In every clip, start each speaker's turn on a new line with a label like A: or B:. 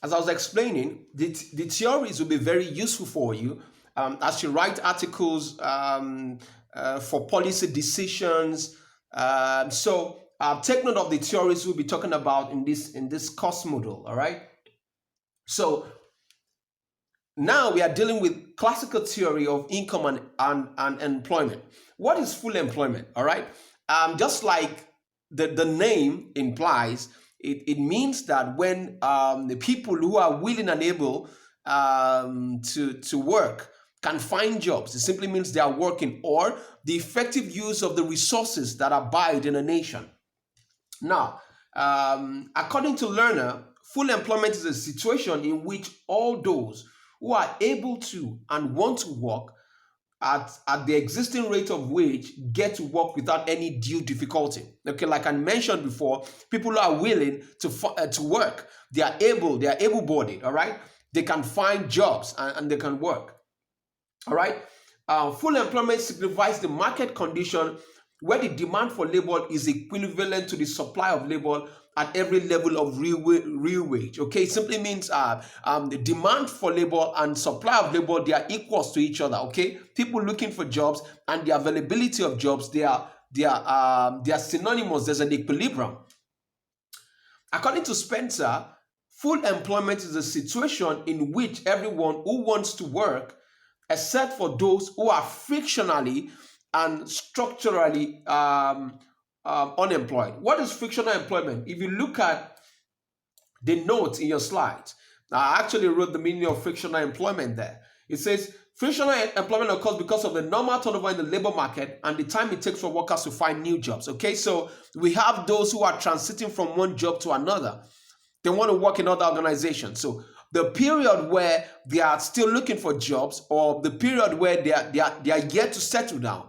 A: as I was explaining, the theories will be very useful for you as you write articles for policy decisions. Take note of the theories we'll be talking about in this course module. All right. So now we are dealing with classical theory of income and employment. What is full employment? All right. Just like the name implies, it means that when the people who are willing and able to work can find jobs, it simply means they are working, or the effective use of the resources that abide in a nation. Now, according to Lerner, full employment is a situation in which all those who are able to and want to work at the existing rate of wage get to work without any due difficulty. Okay, like I mentioned before, people who are willing to work, they are able-bodied. All right, they can find jobs and they can work. All right. Full employment signifies the market condition where the demand for labor is equivalent to the supply of labor at every level of real wage. Okay, it simply means the demand for labor and supply of labor, they are equals to each other. Okay, people looking for jobs and the availability of jobs, they are synonymous. There's an equilibrium. According to Spencer, full employment is a situation in which everyone who wants to work, except for those who are frictionally and structurally unemployed. What is frictional employment? If you look at the notes in your slides, I actually wrote the meaning of frictional employment there. It says frictional employment occurs because of the normal turnover in the labor market and the time it takes for workers to find new jobs. Okay, so we have those who are transiting from one job to another. They want to work in other organizations. So the period where they are still looking for jobs, or the period where they are yet to settle down,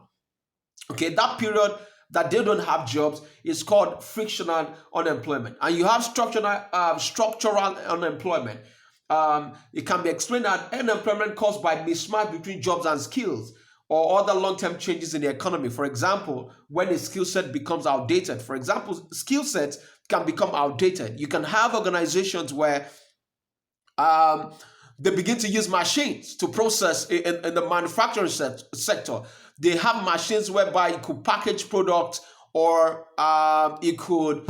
A: okay, that period that they don't have jobs is called frictional unemployment. And you have structural unemployment. It can be explained as unemployment caused by mismatch between jobs and skills or other long-term changes in the economy. For example, when a skill set becomes outdated. For example, skill sets can become outdated. You can have organizations where they begin to use machines to process in the manufacturing sector. They have machines whereby it could package products, or it could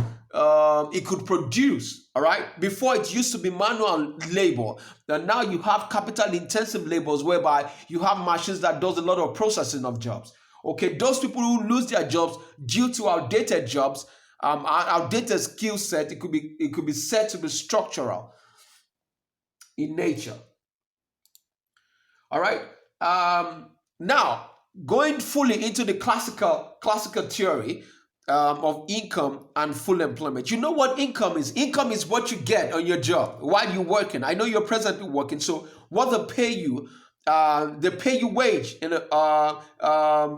A: produce. All right. Before, it used to be manual labor, and now you have capital intensive labors whereby you have machines that does a lot of processing of jobs. Okay, those people who lose their jobs due to outdated jobs, outdated skill set, it could be said to be structural in nature. All right. Now, going fully into the classical theory of income and full employment. You know what income is? Income is what you get on your job while you're working. I know you're presently working, so what they pay you wage and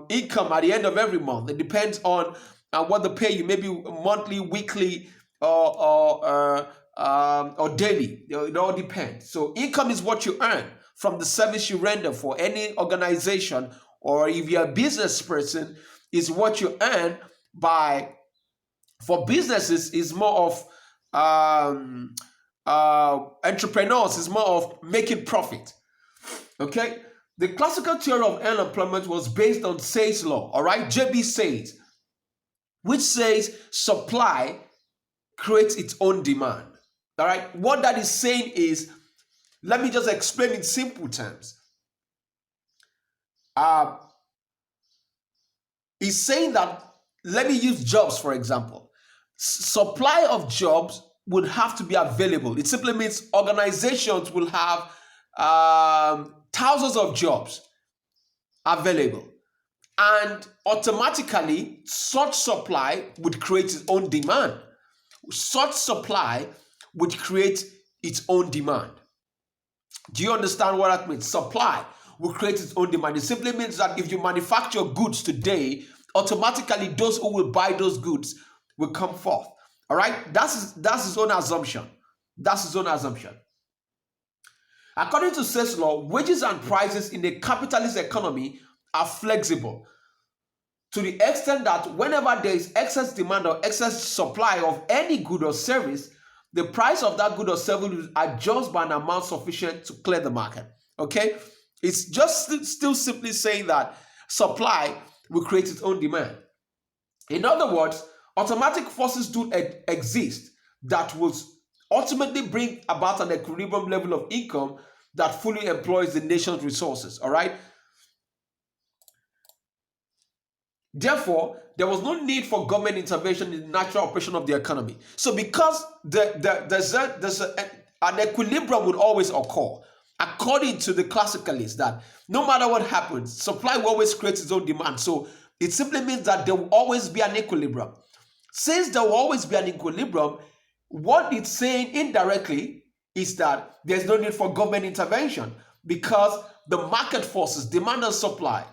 A: income at the end of every month. It depends on what they pay you, maybe monthly, weekly, or daily. It all depends. So income is what you earn from the service you render for any organization, or if you're a business person, is what you earn by. For businesses, is more of entrepreneurs, is more of making profit. Okay, the classical theory of unemployment was based on Say's law. All right, J.B. Say's, which says supply creates its own demand. All right, what that is saying is, let me just explain in simple terms. He's saying that, let me use jobs for example. Supply of jobs would have to be available. It simply means organizations will have thousands of jobs available, and automatically such supply would create its own demand. Such supply would create its own demand. Do you understand what that means? Supply will create its own demand. It simply means that if you manufacture goods today, automatically those who will buy those goods will come forth. All right, that's his own assumption. That's his own assumption. According to Say's law, wages and prices in a capitalist economy are flexible to the extent that whenever there is excess demand or excess supply of any good or service, the price of that good or service will adjust by an amount sufficient to clear the market. Okay? It's just still simply saying that supply will create its own demand. In other words, automatic forces do exist that will ultimately bring about an equilibrium level of income that fully employs the nation's resources. All right? Therefore, there was no need for government intervention in the natural operation of the economy. So because there's an equilibrium would always occur, according to the classicalists, that no matter what happens, supply will always create its own demand. So it simply means that there will always be an equilibrium. Since there will always be an equilibrium, what it's saying indirectly is that there's no need for government intervention, because the market forces, demand and supply,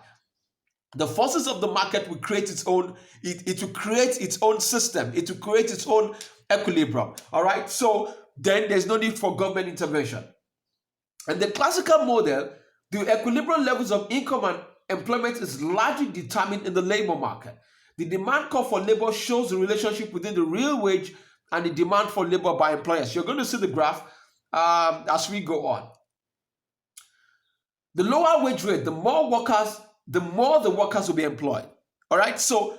A: the forces of the market will create its own, it will create its own system. It will create its own equilibrium. All right. So then there's no need for government intervention. And the classical model, the equilibrium levels of income and employment is largely determined in the labor market. The demand curve for labor shows the relationship within the real wage and the demand for labor by employers. You're going to see the graph as we go on. The lower wage rate, the more the workers will be employed. All right. So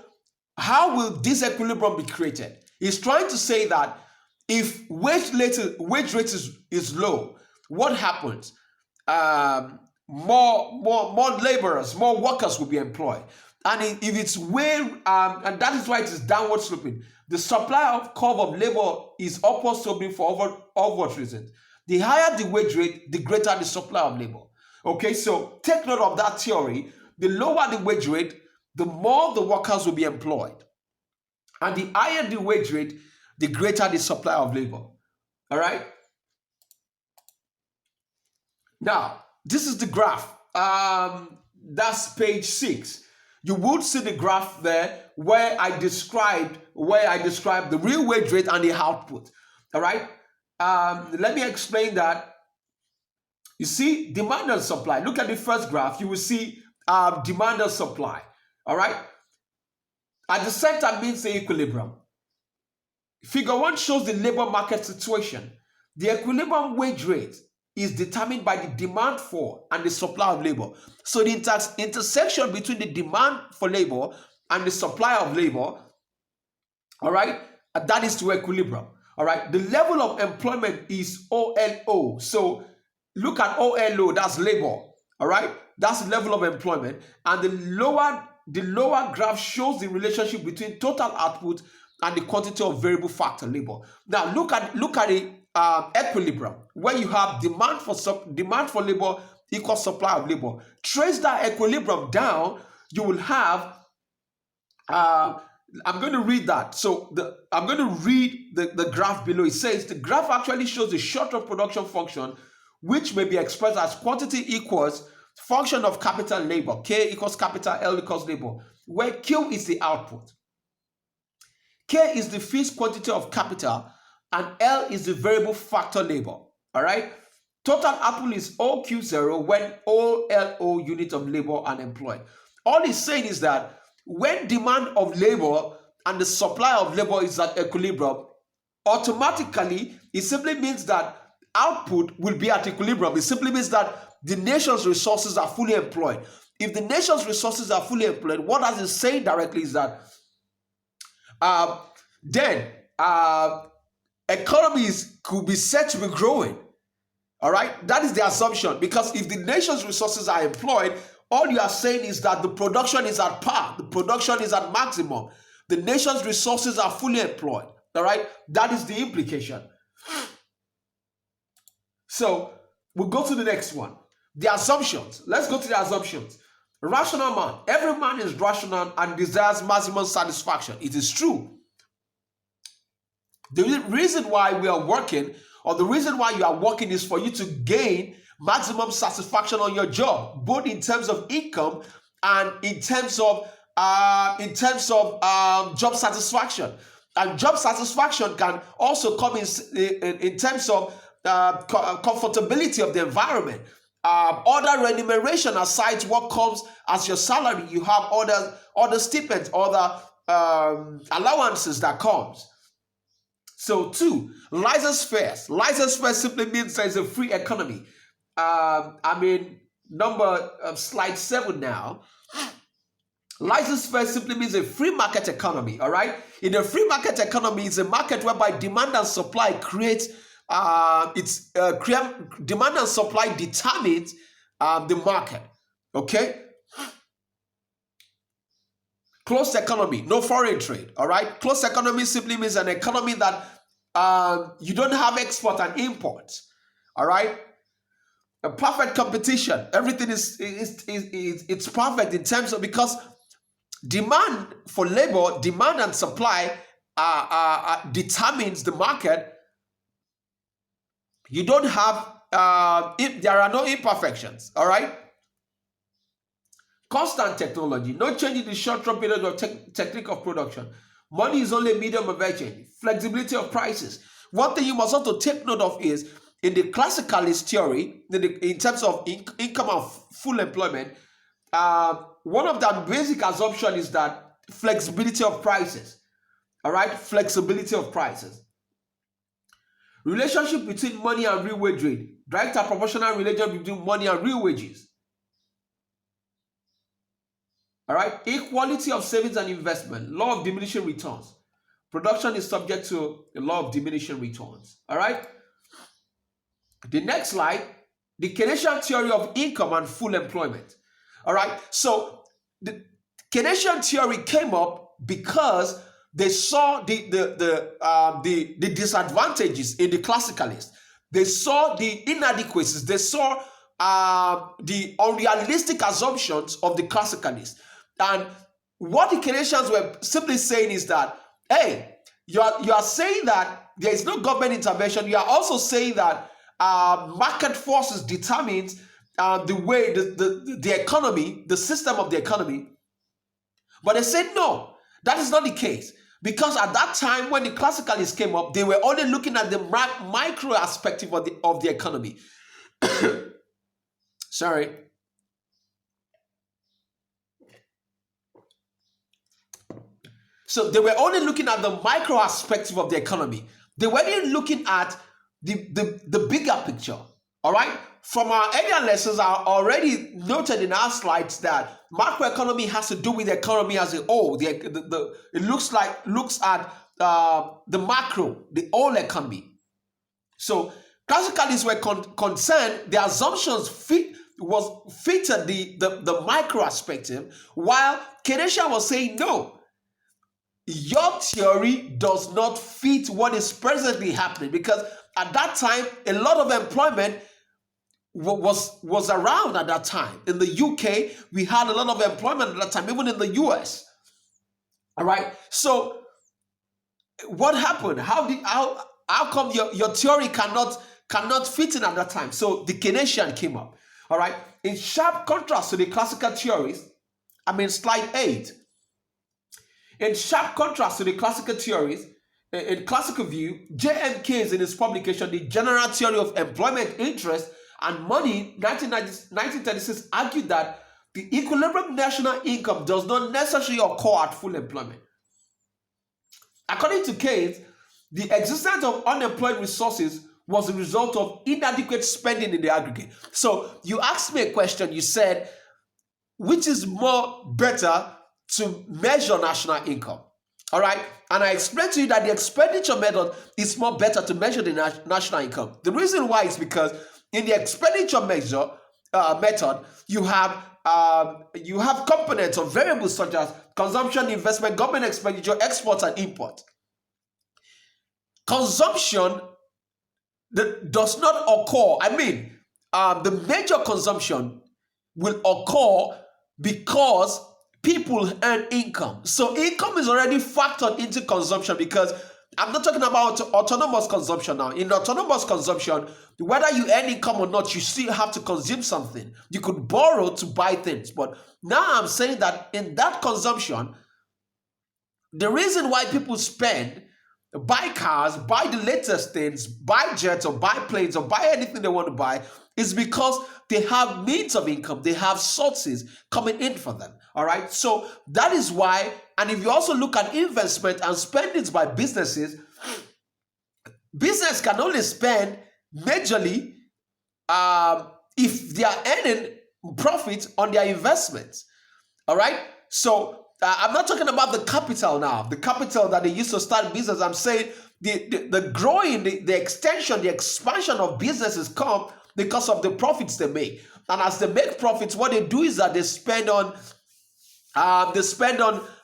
A: how will this equilibrium be created? He's trying to say that if wage rate is low, what happens? More laborers, more workers will be employed. And if it's and that is why it is downward sloping. The supply of curve of labor is upward sloping for obvious reasons. The higher the wage rate, the greater the supply of labor. Okay, so take note of that theory. The lower the wage rate, the more the workers will be employed. And the higher the wage rate, the greater the supply of labor. All right? Now, this is the graph. That's page 6. You would see the graph there where I described the real wage rate and the output. All right? Let me explain that. You see, demand and supply. Look at the first graph. You will see demand and supply. All right? At the center means the equilibrium. Figure 1 shows the labor market situation. The equilibrium wage rate is determined by the demand for and the supply of labor. So the intersection between the demand for labor and the supply of labor, all right, that is to equilibrium. All right, the level of employment is OLO. So look at OLO, that's labor. All right, that's the level of employment. And the lower graph shows the relationship between total output and the quantity of variable factor labor. Now look at the equilibrium, where you have demand for labor equals supply of labor. Trace that equilibrium down, you will have I'm going to read that. So I'm going to read the graph below. It says the graph actually shows the short-term production function, which may be expressed as quantity equals function of capital labor. K equals capital, L equals labor, where Q is the output. K is the fixed quantity of capital, and L is the variable factor labor. All right. Total output is OQ0 when OLO unit of labor are employed. All it's saying is that when demand of labor and the supply of labor is at equilibrium, automatically it simply means that output will be at equilibrium. It simply means that the nation's resources are fully employed. If the nation's resources are fully employed, what that is saying directly is that then economies could be said to be growing. All right, that is the assumption, because if the nation's resources are employed, all you are saying is that the production is at par, the production is at maximum, the nation's resources are fully employed. All right, that is the implication. So we'll go to the next one. The assumptions. Let's go to the assumptions. Rational man. Every man is rational and desires maximum satisfaction. It is true. The reason why we are working, or the reason why you are working, is for you to gain maximum satisfaction on your job, both in terms of income and in terms of job satisfaction. And job satisfaction can also come in terms of comfortability of the environment. Other remuneration aside what comes as your salary, you have other stipends, other allowances that comes. So 2, laissez-faire. Laissez-faire simply means there's a free economy. Slide 7 now. Laissez-faire simply means a free market economy, all right? In a free market economy, it's a market whereby demand and supply creates, demand and supply determines the market, okay? Closed economy, no foreign trade, all right? Closed economy simply means an economy that you don't have export and import, all right? A perfect competition, everything is it's perfect in terms of, because demand for labor, demand and supply determines the market. You don't have, there are no imperfections, all right? Constant technology, no change in the short-term period of technique of production. Money is only a medium of exchange. Flexibility of prices. One thing you must also take note of is, in the classicalist theory, in terms of income and full employment, one of the basic assumptions is that flexibility of prices. All right, flexibility of prices. Relationship between money and real wage rate. Direct and proportional relationship between money and real wages. All right, equality of savings and investment. Law of diminishing returns. Production is subject to the law of diminishing returns. All right. The next slide, the Keynesian theory of income and full employment. All right, so the Keynesian theory came up because they saw the disadvantages in the classicalists. They saw the inadequacies. They saw the unrealistic assumptions of the classicalists. And what the Keynesians were simply saying is that, hey, you are saying that there is no government intervention. You are also saying that market forces determines the way the economy, the system of the economy. But they said no, that is not the case, because at that time when the classicalists came up, they were only looking at the micro aspect of the economy. Sorry. So they were only looking at the micro aspect of the economy. They weren't looking at the bigger picture. All right. From our earlier lessons, I already noted in our slides that macroeconomy has to do with the economy as a whole. It looks at the macro, the whole economy. So classicalists were concerned, the assumptions fitted the micro perspective, while Keynesian was saying no. Your theory does not fit what is presently happening, because at that time, a lot of employment was around at that time. In the UK, we had a lot of employment at that time, even in the US. All right. So what happened? How come your theory cannot fit in at that time? So the Keynesian came up. All right. In sharp contrast to the classical theories, slide 8. In sharp contrast to the classical theories, in classical view, J.M. Keynes, in his publication, The General Theory of Employment, Interest, and Money, 1936, argued that the equilibrium national income does not necessarily occur at full employment. According to Keynes, the existence of unemployed resources was the result of inadequate spending in the aggregate. So you asked me a question, you said, which is better to measure national income? All right, and I explained to you that the expenditure method is better to measure the national income. The reason why is because in the expenditure method, you have components or variables such as consumption, investment, government expenditure, exports, and import. Consumption that does not occur. The major consumption will occur because people earn income. So income is already factored into consumption, because I'm not talking about autonomous consumption now. In autonomous consumption, whether you earn income or not, you still have to consume something. You could borrow to buy things. But now I'm saying that in that consumption, the reason why people spend, buy cars, buy the latest things, buy jets or buy planes or buy anything they want to buy, is because they have means of income. They have sources coming in for them. All right. So that is why. And if you also look at investment and spendings by businesses, Business can only spend majorly if they are earning profit on their investments. All right. So I'm not talking about the capital now, the capital that they use to start business. I'm saying the growing, the extension, the expansion of businesses come because of the profits they make. And as they make profits, what they do is that they spend on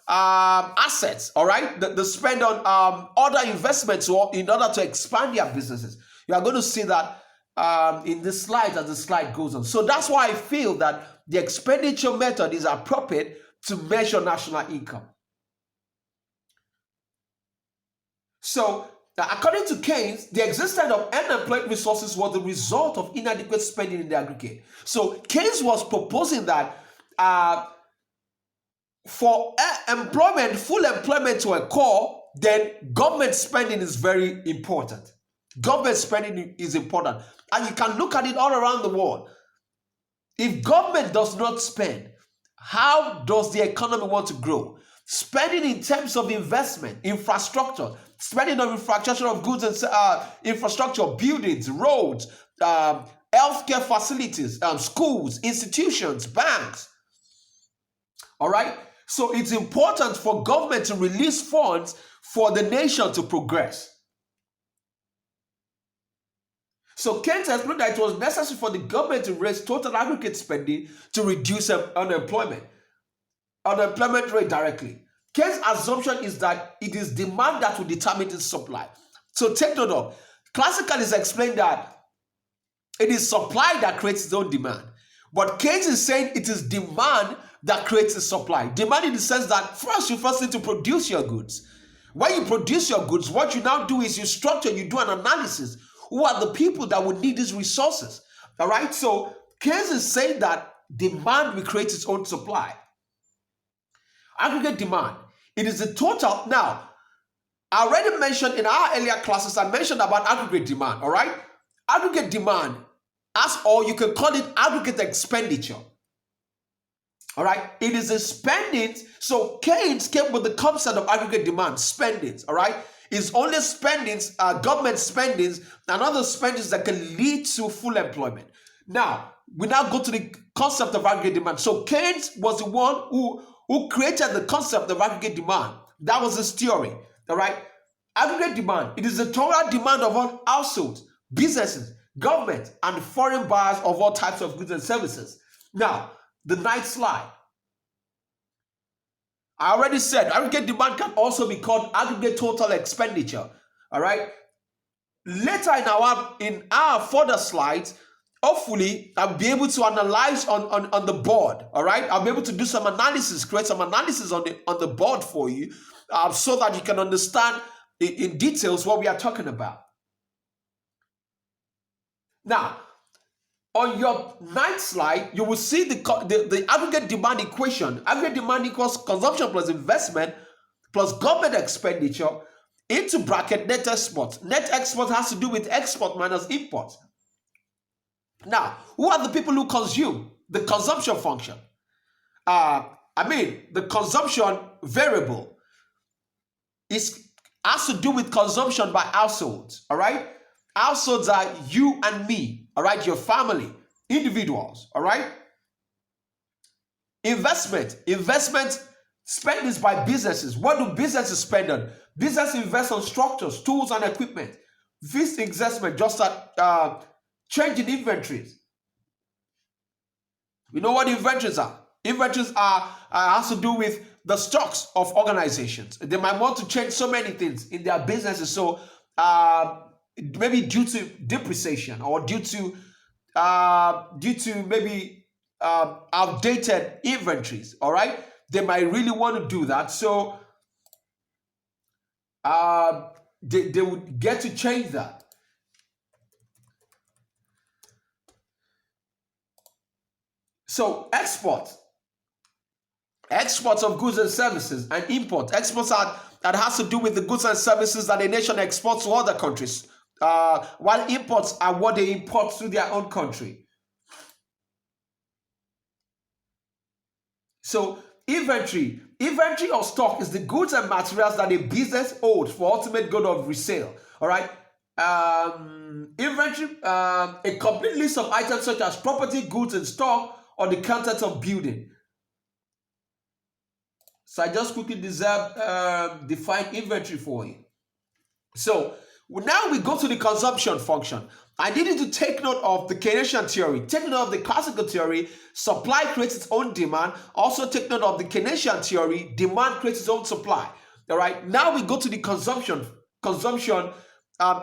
A: assets. All right, they spend on other investments in order to expand their businesses. You are going to see that in the slide as the slide goes on. So that's why I feel that the expenditure method is appropriate to measure national income. So, according to Keynes, the existence of unemployed resources was the result of inadequate spending in the aggregate. So, Keynes was proposing that for employment, full employment to occur, then government spending is very important. Government spending is important. And you can look at it all around the world. If government does not spend, how does the economy want to grow? Spending in terms of investment, infrastructure, spending on infrastructure of goods and infrastructure, buildings, roads, healthcare facilities, schools, institutions, banks. All right? So it's important for government to release funds for the nation to progress. So Keynes explained that it was necessary for the government to raise total aggregate spending to reduce unemployment rate directly. Keynes' assumption is that it is demand that will determine the supply. So take note of, classically it's explained that it is supply that creates its own demand. But Keynes is saying it is demand that creates the supply. Demand in the sense that first you need to produce your goods. When you produce your goods, what you now do is you structure, you do an analysis. Who are the people that would need these resources? All right, so Keynes is saying that demand will create its own supply. Aggregate demand, it is the total. Now, I already mentioned in our earlier classes, I mentioned about aggregate demand, all right? Aggregate demand, or you can call it aggregate expenditure. All right, it is a spending. So Keynes came with the concept of aggregate demand, spendings, all right? It's only spendings, government spendings, and other spendings that can lead to full employment. Now, we now go to the concept of aggregate demand. So Keynes was the one who created the concept of aggregate demand. That was his theory, all right? Aggregate demand, it is the total demand of all households, businesses, government, and foreign buyers of all types of goods and services. Now, the ninth slide. I already said aggregate demand can also be called aggregate total expenditure. All right. Later in our further slides, hopefully I'll be able to analyze on the board. All right. I'll be able to do some analysis, create some analysis on the board for you, so that you can understand in details what we are talking about. Now, on your ninth slide, you will see the aggregate demand equation. Aggregate demand equals consumption plus investment plus government expenditure into bracket net export. Net export has to do with export minus import. Now, who are the people who consume? The consumption function. The consumption variable has to do with consumption by households, all right? Households are you and me, all right? Your family, individuals, all right? Investment spend is by businesses. What do businesses spend on? Business invest on structures, tools, and equipment. This investment just change in inventories. You know what inventories are? Inventories has to do with the stocks of organizations. They might want to change so many things in their businesses. So maybe due to depreciation or due to maybe outdated inventories, all right? They might really want to do that. So they would get to change that. So exports of goods and services, and import. Exports that has to do with the goods and services that a nation exports to other countries, while imports are what they import to their own country. So inventory or stock is the goods and materials that a business holds for ultimate goal of resale. All right. Inventory, a complete list of items such as property, goods in stock, or the contents of building. So I just quickly define inventory for you. So now we go to the consumption function. I need you to take note of the Keynesian theory, take note of the classical theory, supply creates its own demand. Also take note of the Keynesian theory, demand creates its own supply. All right, now we go to the consumption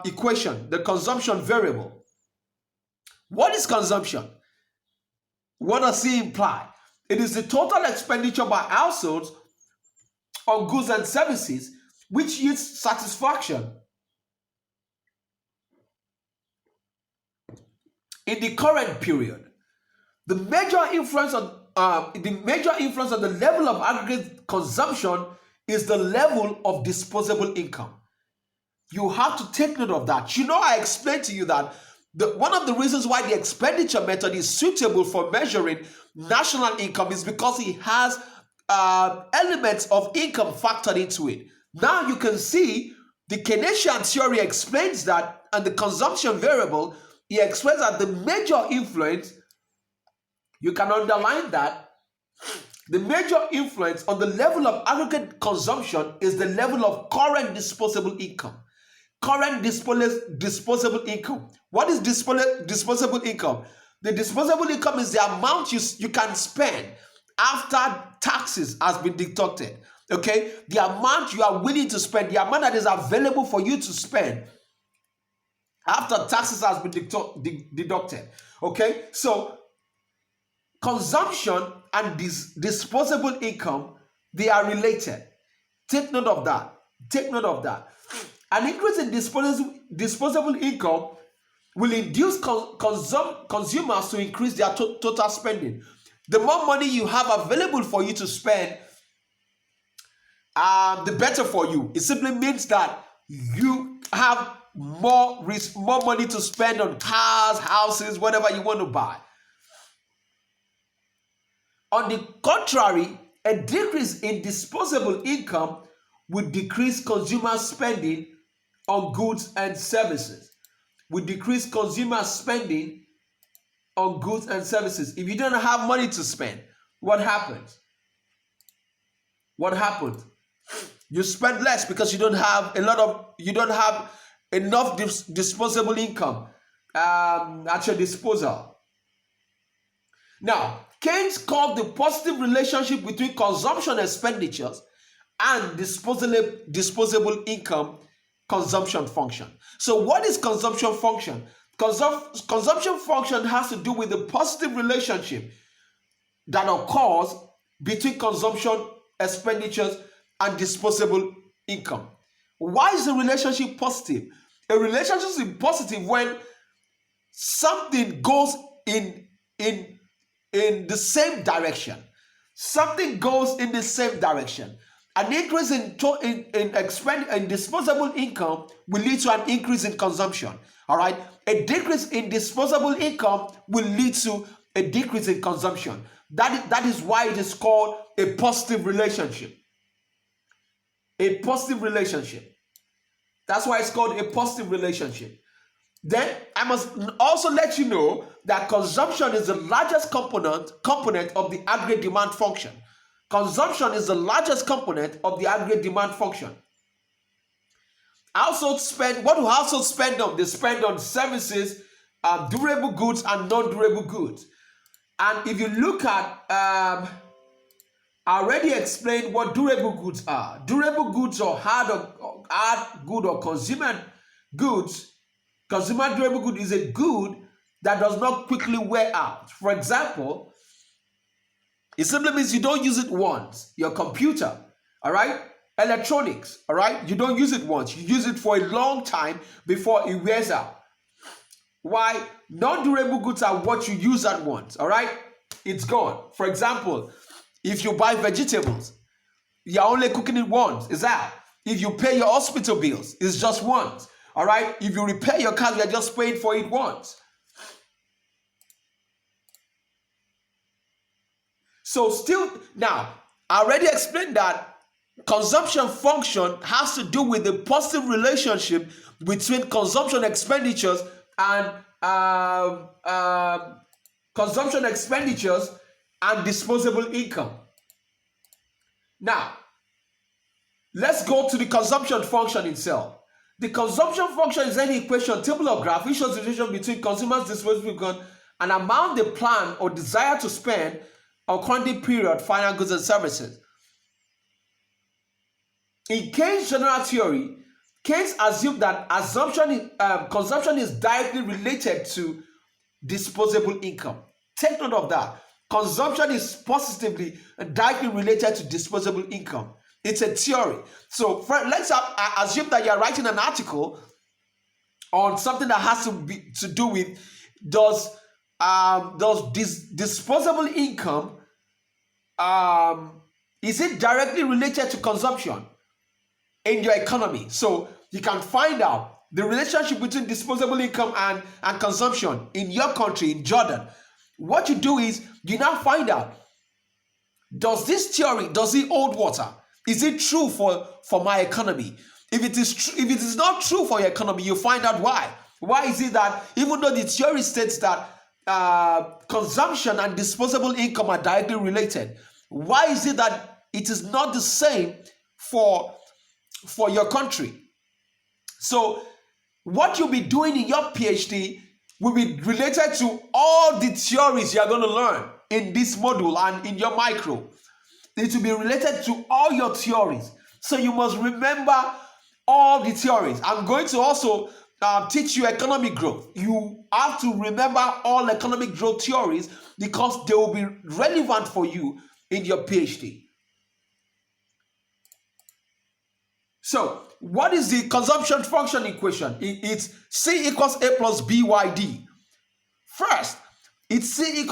A: equation, the consumption variable. What is consumption? What does it imply? It is the total expenditure by households on goods and services which yields satisfaction in the current period. The major influence on the level of aggregate consumption is the level of disposable income. You have to take note of that. You know, I explained to you that one of the reasons why the expenditure method is suitable for measuring national income is because it has elements of income factored into it. Now you can see the Keynesian theory explains that, and the consumption variable, he explains that the major influence, you can underline that, the major influence on the level of aggregate consumption is the level of current disposable income. Current disposable income. What is disposable income? The disposable income is the amount you can spend after taxes has been deducted. Okay, the amount you are willing to spend, the amount that is available for you to spend after taxes has been deducted. Okay, so consumption and disposable income, they are related. Take note of that. Take note of that. An increase in disposable income will induce consumers to increase their total spending. The more money you have available for you to spend, the better for you. It simply means that you have more money to spend on cars, houses, whatever you want to buy. On the contrary, a decrease in disposable income will decrease consumer spending on goods and services. Will decrease consumer spending on goods and services. If you don't have money to spend, what happens? What happens? You spend less because you don't have enough disposable income at your disposal. Now, Keynes called the positive relationship between consumption expenditures and disposable income consumption function. So what is consumption function? Consumption function has to do with the positive relationship that occurs between consumption expenditures and disposable income. Why is the relationship positive? A relationship is positive when something goes in the same direction. Something goes in the same direction. An increase in disposable income will lead to an increase in consumption. All right. A decrease in disposable income will lead to a decrease in consumption. That is why it is called a positive relationship. A positive relationship. That's why it's called a positive relationship. Then I must also let you know that consumption is the largest component of the aggregate demand function. Consumption is the largest component of the aggregate demand function. Households spend, what do households spend on? They spend on services, durable goods and non-durable goods. And if you look at, I already explained what durable goods are. Durable goods or hard good or consumer goods. Consumer durable good is a good that does not quickly wear out. For example, it simply means you don't use it once. Your computer, all right? Electronics, all right? You don't use it once. You use it for a long time before it wears out. Why? Non-durable goods are what you use at once, all right? It's gone. For example, if you buy vegetables, you're only cooking it once. It's out. If you pay your hospital bills, it's just once, all right? If you repair your car, you're just paying for it once. So still, now, I already explained that consumption function has to do with the positive relationship between consumption expenditures and consumption expenditures and disposable income. Now, let's go to the consumption function itself. The consumption function is any equation, table, or graph which shows the relation between consumers' disposable income and amount they plan or desire to spend on current period final goods and services. In Keynes' general theory, Keynes assumed that consumption is directly related to disposable income. Take note of that. Consumption is positively and directly related to disposable income. It's a theory. So let's assume that you're writing an article on something that has to do with does disposable income is it directly related to consumption in your economy? So you can find out the relationship between disposable income and consumption in your country, in Jordan. What you do is you now find out, does this theory, does it hold water? Is it true for my economy? If it is not true for your economy, you find out why. Why is it that even though the theory states that consumption and disposable income are directly related, why is it that it is not the same for your country? So what you'll be doing in your PhD will be related to all the theories you are going to learn in this module and in your micro. It will be related to all your theories. So you must remember all the theories. I'm going to also teach you economic growth. You have to remember all economic growth theories because they will be relevant for you in your PhD. So what is the consumption function equation? It's C equals A plus BYD. First, it's C equals